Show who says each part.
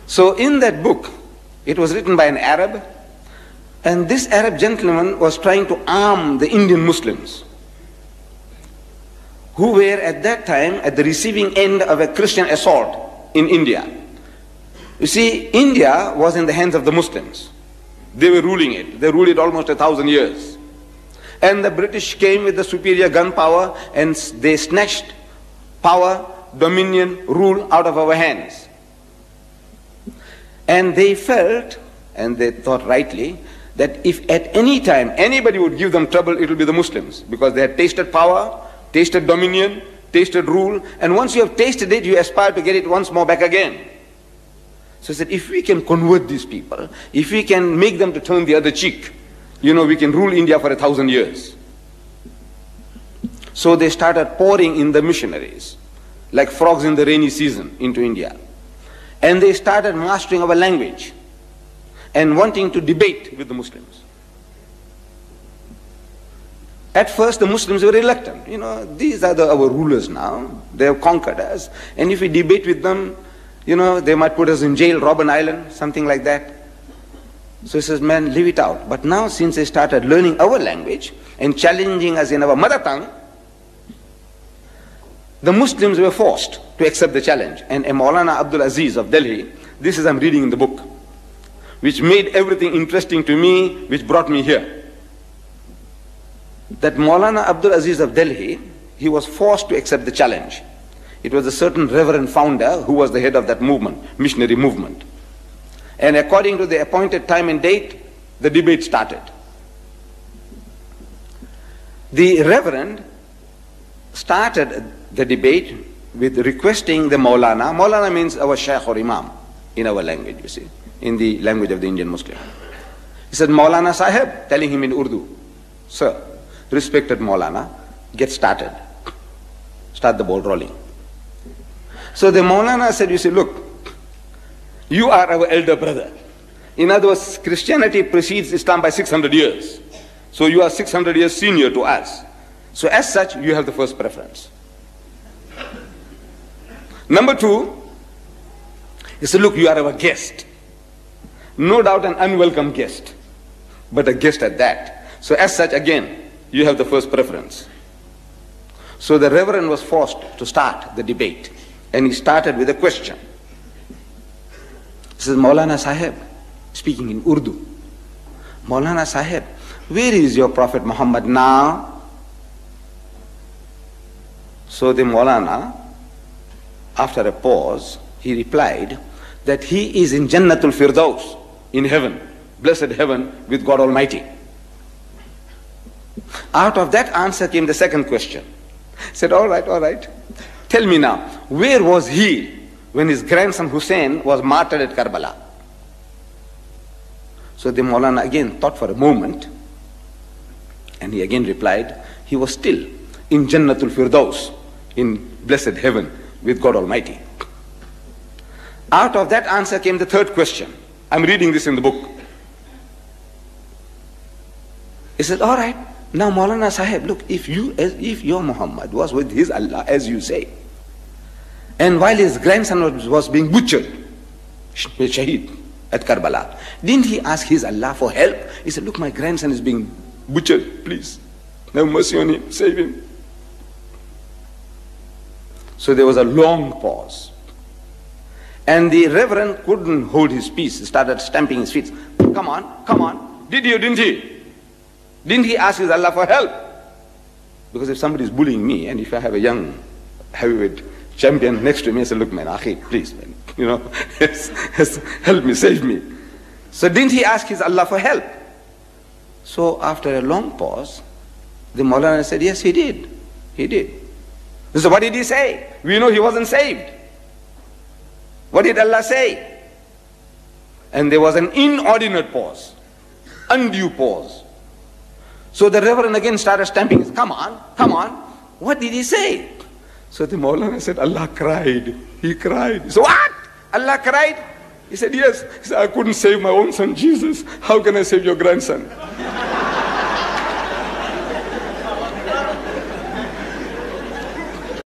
Speaker 1: So in that book, it was written by an Arab, and this Arab gentleman was trying to arm the Indian Muslims, who were at that time at the receiving end of a Christian assault in India. You see, India was in the hands of the Muslims. They were ruling it. They ruled it almost 1,000 years. And the British came with the superior gun power, and they snatched power, dominion, rule out of our hands. And they felt, and they thought rightly, that if at any time anybody would give them trouble, it will be the Muslims, because they had tasted power, tasted dominion, tasted rule, and once you have tasted it, you aspire to get it once more back again. So he said, if we can convert these people, if we can make them to turn the other cheek, we can rule India for 1,000 years. So they started pouring in the missionaries, like frogs in the rainy season, into India. And they started mastering our language and wanting to debate with the Muslims. At first, the Muslims were reluctant. These are our rulers now. They have conquered us. And if we debate with them, they might put us in jail, Robben Island, something like that. So he says, man, leave it out. But now, since they started learning our language and challenging us in our mother tongue, the Muslims were forced to accept the challenge. And Maulana Abdul Aziz of Delhi, this is I'm reading in the book, which made everything interesting to me, which brought me here. That Maulana Abdul Aziz of Delhi, he was forced to accept the challenge. It was a certain reverend founder who was the head of that movement, missionary movement. And according to the appointed time and date, the debate started. The reverend started the debate with requesting the Maulana. Maulana means our Shaykh or Imam in our language, you see, in the language of the Indian Muslim. He said, Maulana Sahib, telling him in Urdu, sir, respected Maulana, get started. Start the ball rolling. So the Maulana said, you see, look, you are our elder brother. In other words, Christianity precedes Islam by 600 years. So you are 600 years senior to us. So as such, you have the first preference. Number two, he said, look, you are our guest. No doubt an unwelcome guest, but a guest at that. So as such, again, you have the first preference. So the Reverend was forced to start the debate, and he started with a question. He says, Maulana Sahib, speaking in Urdu, Maulana Sahib, where is your Prophet Muhammad now? So the Maulana, after a pause, he replied that he is in Jannatul Firdaus, in heaven, blessed heaven with God Almighty. Out of that answer came the second question. He said, all right, tell me now, where was he when his grandson Hussein was martyred at Karbala? So the Maulana again thought for a moment, and he again replied, he was still in Jannatul Firdaus, in blessed heaven with God Almighty. Out of that answer came the third question. I'm reading this in the book. He said, all right, now Maulana Sahib, look, if your Muhammad was with his Allah, as you say, and while his grandson was being butchered, Shaheed, at Karbala, didn't he ask his Allah for help? He said, look, my grandson is being butchered, please, have mercy on him, save him. So there was a long pause. And the Reverend couldn't hold his peace. He started stamping his feet. Come on. Didn't he? Didn't he ask his Allah for help? Because if somebody is bullying me, and if I have a young heavyweight champion next to me, I say, look, man, Akhi, please, man, help me, save me. So didn't he ask his Allah for help? So after a long pause, the Maulana said, yes, he did. He did. So what did he say? We know he wasn't saved. What did Allah say? And there was an inordinate pause, undue pause. So the Reverend again started stamping his, come on. What did he say? So the Maulana said, Allah cried. He cried. So what? Allah cried? He said, yes. He said, I couldn't save my own son Jesus. How can I save your grandson?